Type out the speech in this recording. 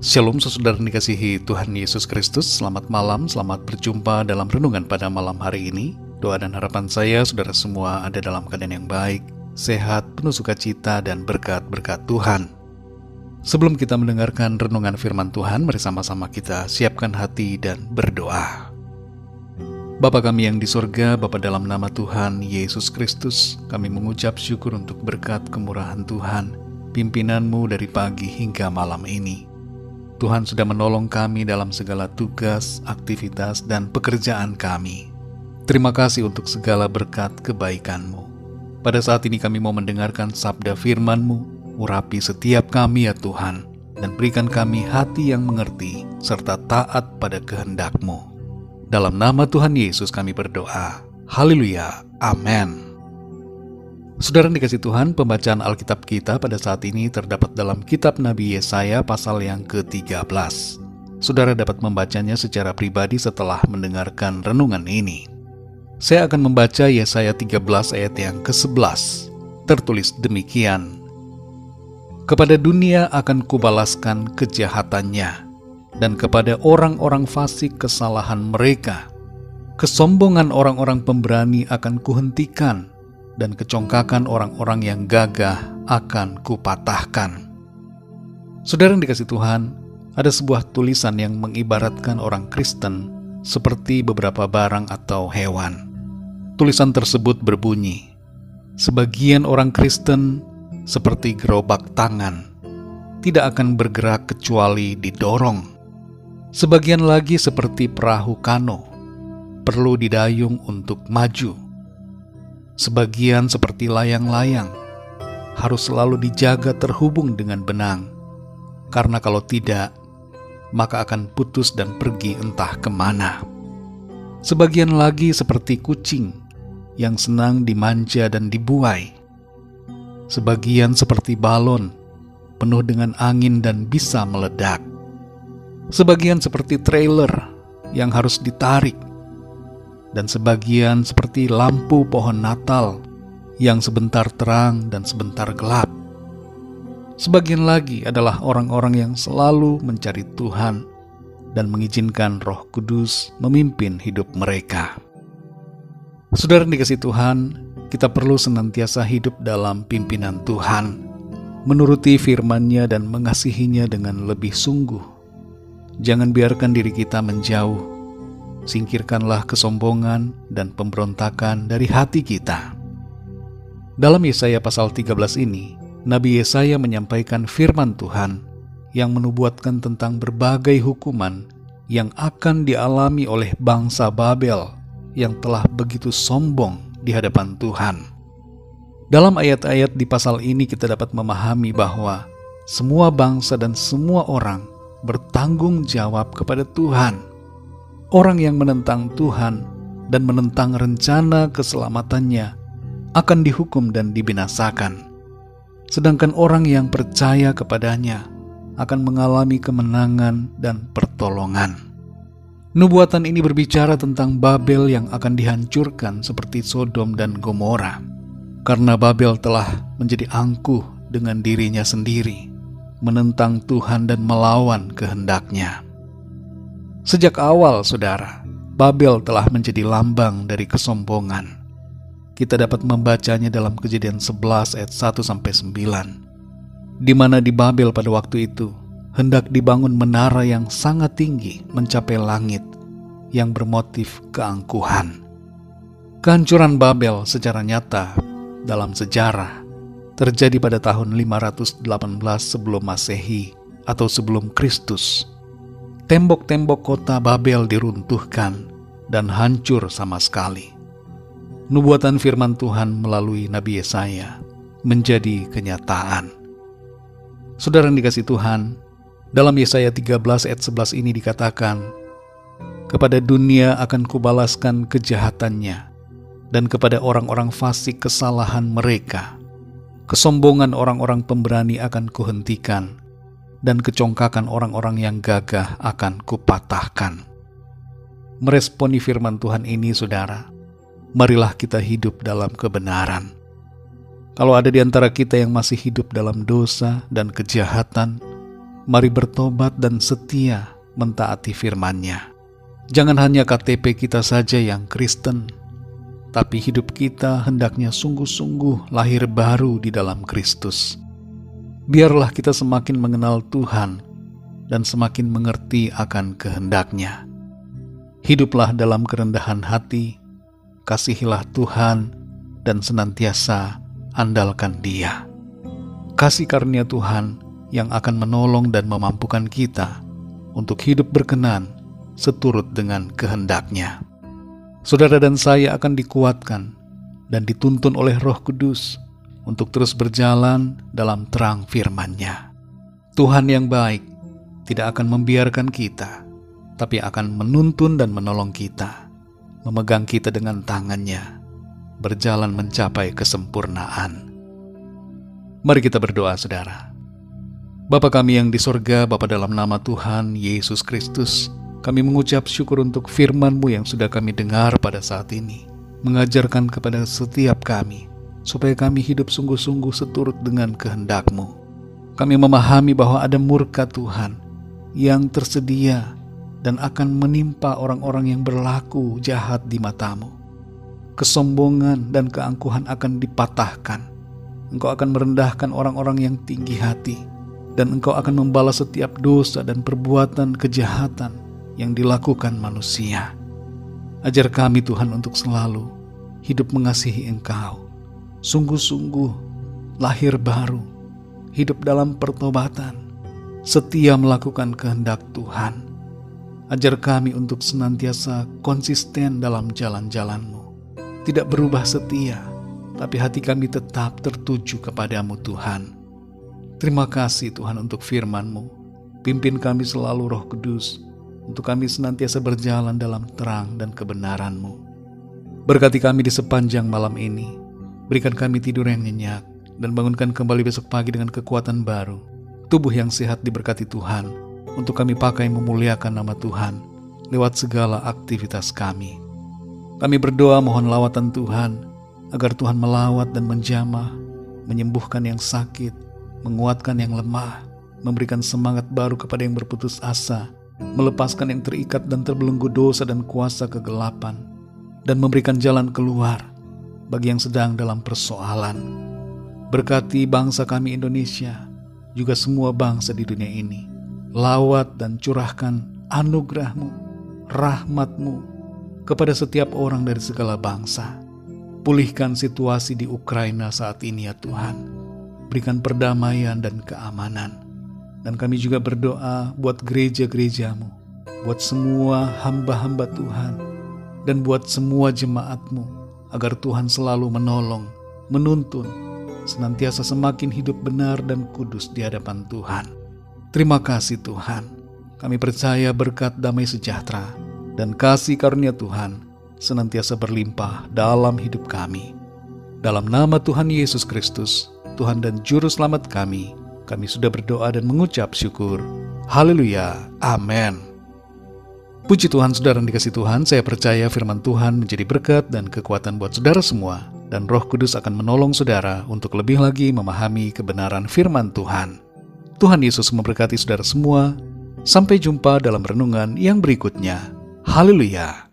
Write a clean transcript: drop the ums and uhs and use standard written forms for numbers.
Shalom saudara yang dikasihi Tuhan Yesus Kristus. Selamat malam, selamat berjumpa dalam renungan pada malam hari ini. Doa dan harapan saya saudara semua ada dalam keadaan yang baik, sehat, penuh sukacita dan berkat-berkat Tuhan. Sebelum kita mendengarkan renungan firman Tuhan, mari sama-sama kita siapkan hati dan berdoa. Bapa kami yang di surga, Bapa dalam nama Tuhan Yesus Kristus, kami mengucap syukur untuk berkat kemurahan Tuhan, pimpinanmu dari pagi hingga malam ini. Tuhan sudah menolong kami dalam segala tugas, aktivitas, dan pekerjaan kami. Terima kasih untuk segala berkat kebaikan-Mu. Pada saat ini kami mau mendengarkan sabda firman-Mu, urapi setiap kami ya Tuhan, dan berikan kami hati yang mengerti, serta taat pada kehendak-Mu. Dalam nama Tuhan Yesus kami berdoa. Haleluya. Amin. Saudara yang dikasih Tuhan, pembacaan Alkitab kita pada saat ini terdapat dalam kitab Nabi Yesaya pasal yang ke-13. Saudara dapat membacanya secara pribadi setelah mendengarkan renungan ini. Saya akan membaca Yesaya 13 ayat yang ke-11. Tertulis demikian. Kepada dunia akan kubalaskan kejahatannya, dan kepada orang-orang fasik kesalahan mereka. Kesombongan orang-orang pemberani akan kuhentikan, dan kecongkakan orang-orang yang gagah akan kupatahkan. Saudara yang dikasih Tuhan, ada sebuah tulisan yang mengibaratkan orang Kristen seperti beberapa barang atau hewan. Tulisan tersebut berbunyi, sebagian orang Kristen seperti gerobak tangan, tidak akan bergerak kecuali didorong. Sebagian lagi seperti perahu kano, perlu didayung untuk maju. Sebagian seperti layang-layang, harus selalu dijaga terhubung dengan benang, karena kalau tidak, maka akan putus dan pergi entah kemana. Sebagian lagi seperti kucing, yang senang dimanja dan dibuai. Sebagian seperti balon, penuh dengan angin dan bisa meledak. Sebagian seperti trailer, yang harus ditarik. Dan sebagian seperti lampu pohon Natal yang sebentar terang dan sebentar gelap. Sebagian lagi adalah orang-orang yang selalu mencari Tuhan dan mengizinkan Roh Kudus memimpin hidup mereka. Saudara yang dikasihi Tuhan, kita perlu senantiasa hidup dalam pimpinan Tuhan, menuruti firman-Nya dan mengasihinya dengan lebih sungguh. Jangan biarkan diri kita menjauh. Singkirkanlah kesombongan dan pemberontakan dari hati kita. Dalam Yesaya pasal 13 ini, Nabi Yesaya menyampaikan firman Tuhan yang menubuatkan tentang berbagai hukuman yang akan dialami oleh bangsa Babel yang telah begitu sombong di hadapan Tuhan. Dalam ayat-ayat di pasal ini kita dapat memahami bahwa semua bangsa dan semua orang bertanggung jawab kepada Tuhan. Orang yang menentang Tuhan dan menentang rencana keselamatannya akan dihukum dan dibinasakan. Sedangkan orang yang percaya kepadanya akan mengalami kemenangan dan pertolongan. Nubuatan ini berbicara tentang Babel yang akan dihancurkan seperti Sodom dan Gomora. Karena Babel telah menjadi angkuh dengan dirinya sendiri, menentang Tuhan dan melawan kehendak-Nya. Sejak awal, saudara, Babel telah menjadi lambang dari kesombongan. Kita dapat membacanya dalam Kejadian 11 ayat 1-9, di mana di Babel pada waktu itu hendak dibangun menara yang sangat tinggi mencapai langit yang bermotif keangkuhan. Kehancuran Babel secara nyata dalam sejarah terjadi pada tahun 518 sebelum Masehi atau sebelum Kristus. Tembok-tembok kota Babel diruntuhkan dan hancur sama sekali. Nubuatan firman Tuhan melalui Nabi Yesaya menjadi kenyataan. Saudara yang dikasihi Tuhan, dalam Yesaya 13 ayat 11 ini dikatakan, kepada dunia akan kubalaskan kejahatannya, dan kepada orang-orang fasik kesalahan mereka. Kesombongan orang-orang pemberani akan kuhentikan, dan kecongkakan orang-orang yang gagah akan kupatahkan. Meresponi firman Tuhan ini, saudara, marilah kita hidup dalam kebenaran. Kalau ada di antara kita yang masih hidup dalam dosa dan kejahatan, Mari bertobat dan setia mentaati firman-Nya. Jangan hanya KTP kita saja yang Kristen, tapi hidup kita hendaknya sungguh-sungguh lahir baru di dalam Kristus. Biarlah kita semakin mengenal Tuhan dan semakin mengerti akan kehendak-Nya. Hiduplah dalam kerendahan hati, kasihilah Tuhan, dan senantiasa andalkan Dia. Kasih karunia Tuhan yang akan menolong dan memampukan kita untuk hidup berkenan seturut dengan kehendak-Nya. Saudara dan saya akan dikuatkan dan dituntun oleh Roh Kudus untuk terus berjalan dalam terang firman-Nya. Tuhan yang baik tidak akan membiarkan kita, tapi akan menuntun dan menolong kita, memegang kita dengan tangan-Nya, berjalan mencapai kesempurnaan. Mari kita berdoa, saudara. Bapa kami yang di sorga, Bapa dalam nama Tuhan Yesus Kristus, kami mengucap syukur untuk firman-Mu yang sudah kami dengar pada saat ini, mengajarkan kepada setiap kami, supaya kami hidup sungguh-sungguh seturut dengan kehendak-Mu. Kami memahami bahwa ada murka Tuhan yang tersedia dan akan menimpa orang-orang yang berlaku jahat di mata-Mu. Kesombongan dan keangkuhan akan dipatahkan. Engkau akan merendahkan orang-orang yang tinggi hati, dan Engkau akan membalas setiap dosa dan perbuatan kejahatan yang dilakukan manusia. Ajar kami Tuhan untuk selalu hidup mengasihi Engkau, sungguh-sungguh lahir baru, hidup dalam pertobatan, setia melakukan kehendak Tuhan. Ajar kami untuk senantiasa konsisten dalam jalan-jalan-Mu, tidak berubah setia, tapi hati kami tetap tertuju kepadamu Tuhan. Terima kasih Tuhan untuk firman-Mu. Pimpin kami selalu Roh Kudus, untuk kami senantiasa berjalan dalam terang dan kebenaran-Mu. Berkati kami di sepanjang malam ini. Berikan kami tidur yang nyenyak, dan bangunkan kembali besok pagi dengan kekuatan baru. Tubuh yang sehat diberkati Tuhan, untuk kami pakai memuliakan nama Tuhan lewat segala aktivitas kami. Kami berdoa mohon lawatan Tuhan, agar Tuhan melawat dan menjamah, menyembuhkan yang sakit, menguatkan yang lemah, memberikan semangat baru kepada yang berputus asa, melepaskan yang terikat dan terbelenggu dosa dan kuasa kegelapan, dan memberikan jalan keluar bagi yang sedang dalam persoalan. Berkati bangsa kami Indonesia, juga semua bangsa di dunia ini. Lawat dan curahkan anugerah-Mu, rahmat-Mu kepada setiap orang dari segala bangsa. Pulihkan situasi di Ukraina saat ini ya Tuhan. Berikan perdamaian dan keamanan. Dan kami juga berdoa buat gereja-gereja-Mu, buat semua hamba-hamba Tuhan, dan buat semua jemaat-Mu, agar Tuhan selalu menolong, menuntun, senantiasa semakin hidup benar dan kudus di hadapan Tuhan. Terima kasih Tuhan. Kami percaya berkat damai sejahtera dan kasih karunia Tuhan senantiasa berlimpah dalam hidup kami. Dalam nama Tuhan Yesus Kristus, Tuhan dan Juru Selamat kami sudah berdoa dan mengucap syukur. Haleluya. Amin. Puji Tuhan, saudara yang dikasihi Tuhan, saya percaya firman Tuhan menjadi berkat dan kekuatan buat saudara semua, dan Roh Kudus akan menolong saudara untuk lebih lagi memahami kebenaran firman Tuhan. Tuhan Yesus memberkati saudara semua. Sampai jumpa dalam renungan yang berikutnya. Haleluya.